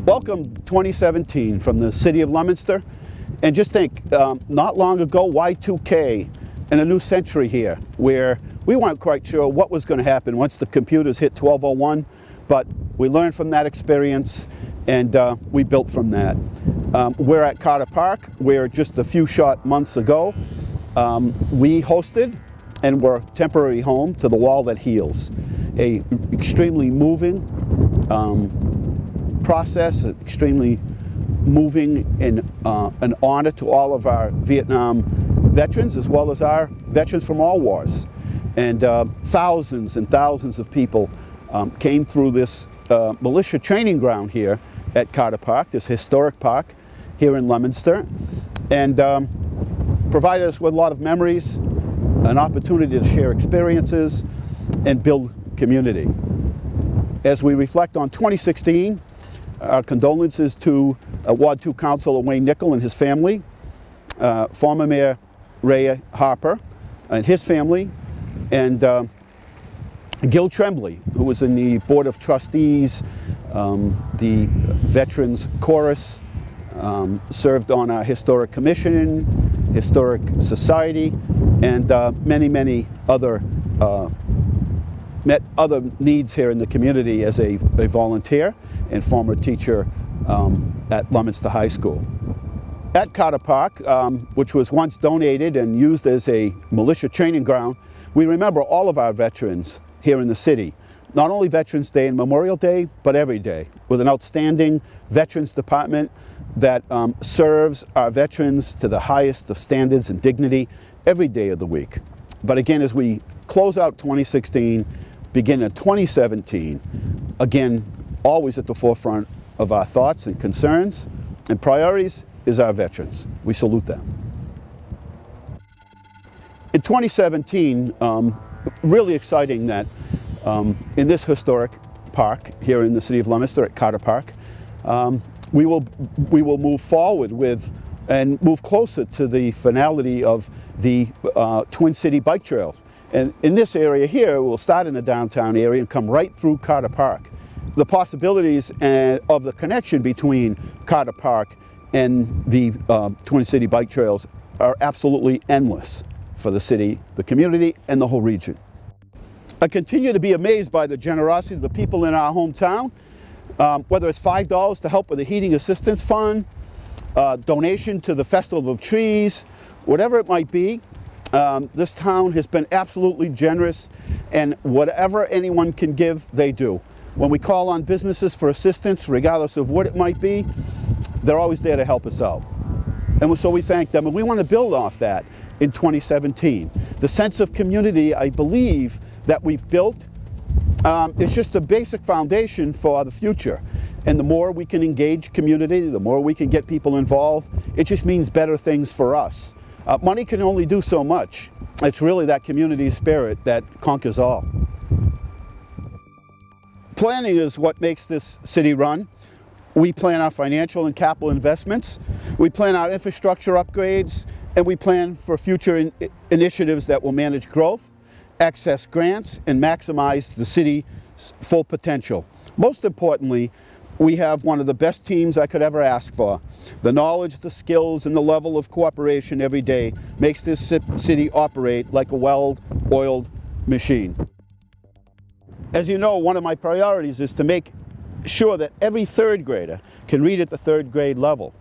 Welcome 2017 from the city of Leominster. And just think, not long ago, Y2K and a new century here, where we weren't quite sure what was going to happen once the computers hit 1201, but we learned from that experience and we built from that. We're at Carter Park, where just a few short months ago, we hosted and were temporary home to The Wall That Heals, a extremely moving process, extremely moving and an honor to all of our Vietnam veterans, as well as our veterans from all wars. And thousands and thousands of people came through this militia training ground here at Carter Park, this historic park here in Leominster, and provided us with a lot of memories, an opportunity to share experiences, and build community. As we reflect on 2016, our condolences to Ward 2 Councilor Wayne Nickel and his family, former Mayor Ray Harper and his family, and Gil Tremblay, who was in the Board of Trustees, the Veterans Chorus, served on our Historic Commission, Historic Society, and many other met other needs here in the community as a volunteer and former teacher at Leominster High School. At Carter Park, which was once donated and used as a militia training ground, we remember all of our veterans here in the city. Not only Veterans Day and Memorial Day, but every day, with an outstanding Veterans Department that serves our veterans to the highest of standards and dignity every day of the week. But again, as we close out 2016, begin in 2017, again, always at the forefront of our thoughts and concerns and priorities is our veterans. We salute them. In 2017, really exciting that in this historic park here in the city of Leominster at Carter Park, we will move forward with and move closer to the finality of the Twin City Bike Trails. And in this area here, we'll start in the downtown area and come right through Carter Park. The possibilities of the connection between Carter Park and the Twin City Bike Trails are absolutely endless for the city, the community, and the whole region. I continue to be amazed by the generosity of the people in our hometown, whether it's $5 to help with the Heating Assistance Fund, donation to the Festival of Trees, whatever it might be. This town has been absolutely generous, and whatever anyone can give, they do. When we call on businesses for assistance, regardless of what it might be, they're always there to help us out. And so we thank them, and we want to build off that in 2017. The sense of community, I believe, that we've built is just a basic foundation for the future. And the more we can engage community, the more we can get people involved, it just means better things for us. Money can only do so much. It's really that community spirit that conquers all. Planning is what makes this city run. We plan our financial and capital investments, we plan our infrastructure upgrades, and we plan for future initiatives that will manage growth, access grants, and maximize the city's full potential. Most importantly, we have one of the best teams I could ever ask for. The knowledge, the skills, and the level of cooperation every day makes this city operate like a well-oiled machine. As you know, one of my priorities is to make sure that every third grader can read at the third grade level.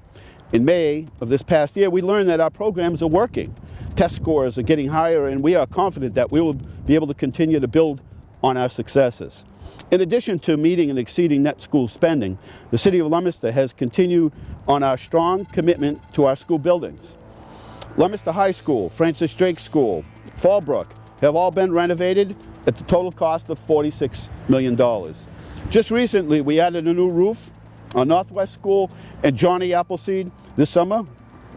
In May of this past year, we learned that our programs are working. Test scores are getting higher, and we are confident that we will be able to continue to build on our successes. In addition to meeting and exceeding net school spending, the City of Leominster has continued on our strong commitment to our school buildings. Leominster High School, Francis Drake School, Fallbrook have all been renovated at the total cost of $46 million. Just recently, we added a new roof on Northwest School and Johnny Appleseed. This summer,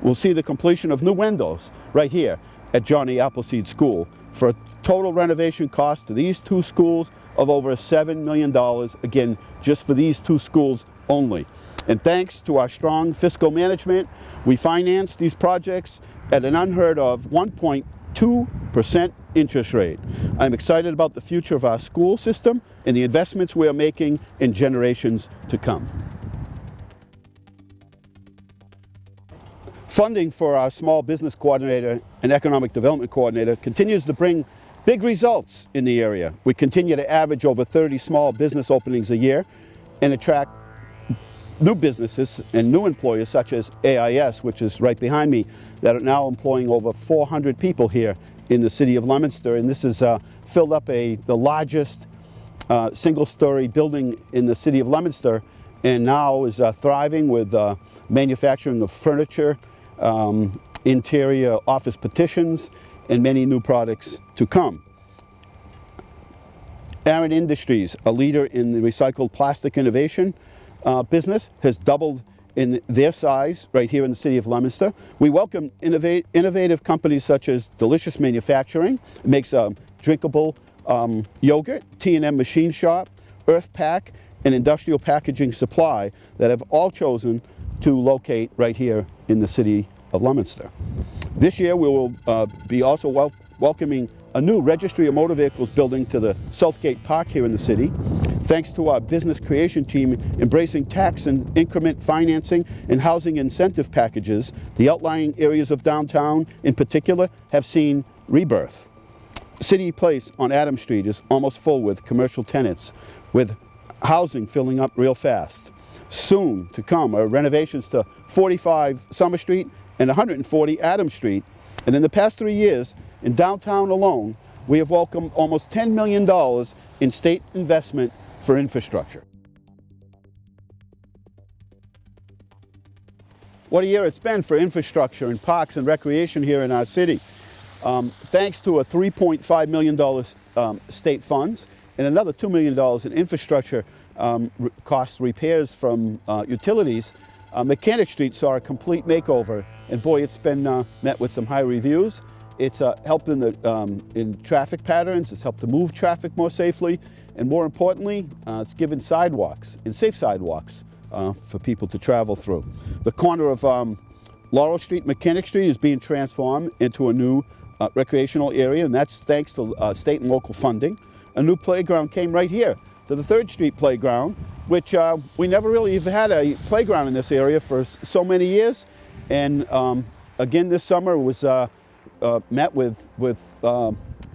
we'll see the completion of new windows right here at Johnny Appleseed School for total renovation cost to these two schools of over $7 million, again, just for these two schools only. And thanks to our strong fiscal management, we financed these projects at an unheard of 1.2% interest rate. I'm excited about the future of our school system and the investments we are making in generations to come. Funding for our Small Business Coordinator and Economic Development Coordinator continues to bring big results in the area. We continue to average over 30 small business openings a year and attract new businesses and new employers such as AIS, which is right behind me, that are now employing over 400 people here in the city of Leominster. And this has filled up the largest single-story building in the city of Leominster, and now is thriving with manufacturing of furniture, interior office petitions, and many new products to come. Aaron Industries, a leader in the recycled plastic innovation business, has doubled in their size right here in the city of Leominster. We welcome innovative companies such as Delicious Manufacturing, it makes drinkable yogurt, T&M Machine Shop, Earth Pack, and Industrial Packaging Supply, that have all chosen to locate right here in the city of Leominster. This year we will be also welcoming a new Registry of Motor Vehicles building to the Southgate Park here in the city. Thanks to our business creation team embracing tax and increment financing and housing incentive packages, the outlying areas of downtown in particular have seen rebirth. City Place on Adams Street is almost full with commercial tenants, with housing filling up real fast. Soon to come are renovations to 45 Summer Street and 140 Adams Street. And in the past 3 years, in downtown alone, we have welcomed almost $10 million in state investment for infrastructure. What a year it's been for infrastructure and parks and recreation here in our city. Thanks to a $3.5 million state funds and another $2 million in infrastructure cost repairs from utilities, Mechanic Street saw a complete makeover, and boy, it's been met with some high reviews. It's helped in traffic patterns, it's helped to move traffic more safely, and more importantly, it's given sidewalks, and safe sidewalks, for people to travel through. The corner of Laurel Street, Mechanic Street is being transformed into a new recreational area, and that's thanks to state and local funding. A new playground came right here to the 3rd Street Playground, which we never really have had a playground in this area for so many years. And again, this summer was met with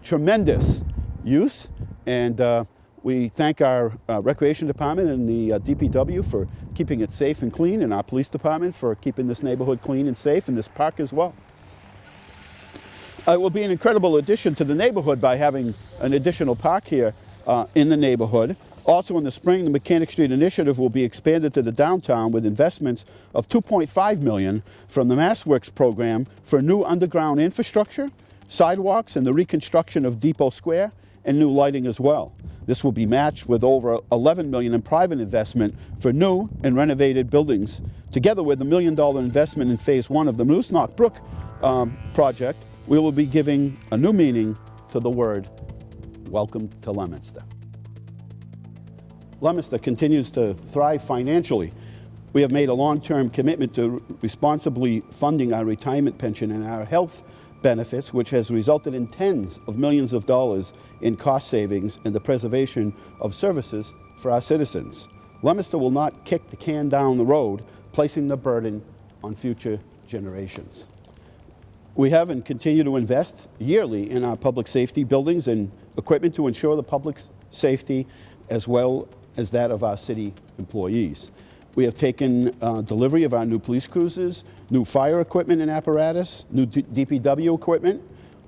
tremendous use, and we thank our Recreation Department and the DPW for keeping it safe and clean, and our Police Department for keeping this neighborhood clean and safe, and this park as well. It will be an incredible addition to the neighborhood by having an additional park here in the neighborhood. Also in the spring, the Mechanic Street Initiative will be expanded to the downtown with investments of $2.5 million from the MassWorks program for new underground infrastructure, sidewalks, and the reconstruction of Depot Square, and new lighting as well. This will be matched with over $11 million in private investment for new and renovated buildings, together with a $1 million investment in Phase 1 of the Moose Knock Brook project. We will be giving a new meaning to the word welcome to Leominster. Leominster continues to thrive financially. We have made a long-term commitment to responsibly funding our retirement pension and our health benefits, which has resulted in tens of millions of dollars in cost savings and the preservation of services for our citizens. Leominster will not kick the can down the road, placing the burden on future generations. We have and continue to invest yearly in our public safety buildings and equipment to ensure the public's safety as well as that of our city employees. We have taken delivery of our new police cruisers, new fire equipment and apparatus, new DPW equipment.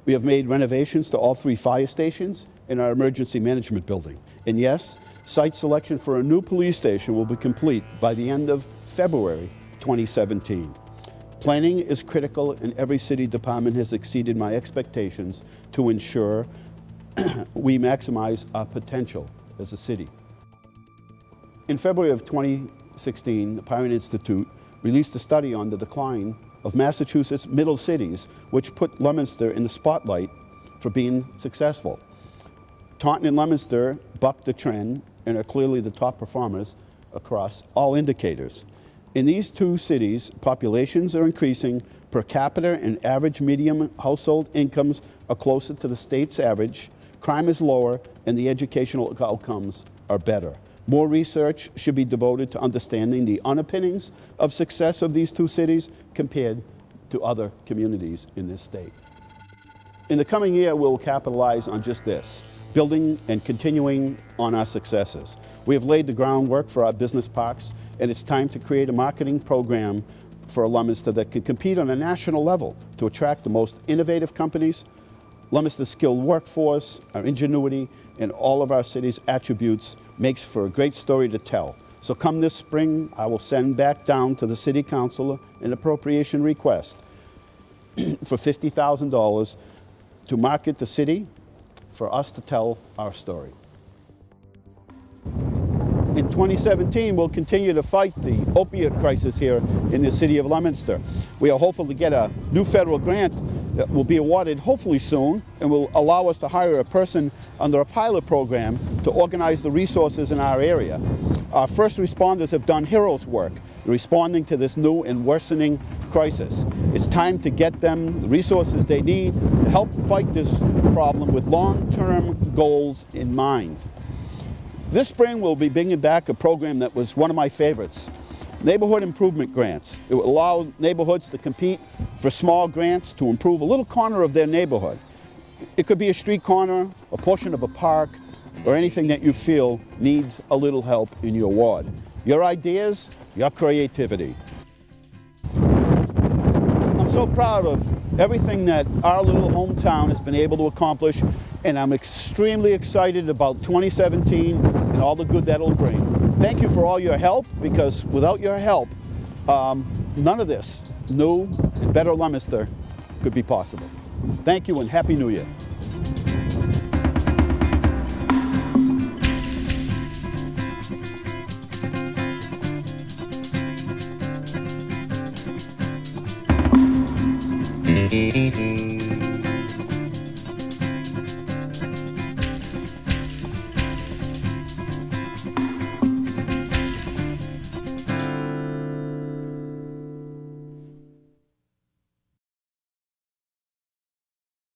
We have made renovations to all 3 fire stations in our emergency management building. And yes, site selection for a new police station will be complete by the end of February 2017. Planning is critical, and every city department has exceeded my expectations to ensure we maximize our potential as a city. In February of 2016, the Pirate Institute released a study on the decline of Massachusetts middle cities, which put Leominster in the spotlight for being successful. Taunton and Leominster bucked the trend and are clearly the top performers across all indicators. In these two cities, populations are increasing, per capita and average median household incomes are closer to the state's average, crime is lower, and the educational outcomes are better. More research should be devoted to understanding the underpinnings of success of these two cities compared to other communities in this state. In the coming year, we'll capitalize on just this, building and continuing on our successes. We have laid the groundwork for our business parks, and it's time to create a marketing program for Leominster that can compete on a national level to attract the most innovative companies, Leominster's skilled workforce, our ingenuity, and all of our city's attributes makes for a great story to tell. So come this spring, I will send back down to the City Council an appropriation request for $50,000 to market the city for us to tell our story. In 2017, we'll continue to fight the opiate crisis here in the city of Leominster. We are hopeful to get a new federal grant that will be awarded hopefully soon and will allow us to hire a person under a pilot program to organize the resources in our area. Our first responders have done heroes work responding to this new and worsening crisis. It's time to get them the resources they need to help fight this problem with long-term goals in mind. This spring, we'll be bringing back a program that was one of my favorites, neighborhood improvement grants. It will allow neighborhoods to compete for small grants to improve a little corner of their neighborhood. It could be a street corner, a portion of a park, or anything that you feel needs a little help in your ward. Your ideas, your creativity. I'm so proud of everything that our little hometown has been able to accomplish, and I'm extremely excited about 2017 and all the good that'll bring. Thank you for all your help, because without your help, none of this new and better Leominster could be possible. Thank you and Happy New Year. Mm-hmm.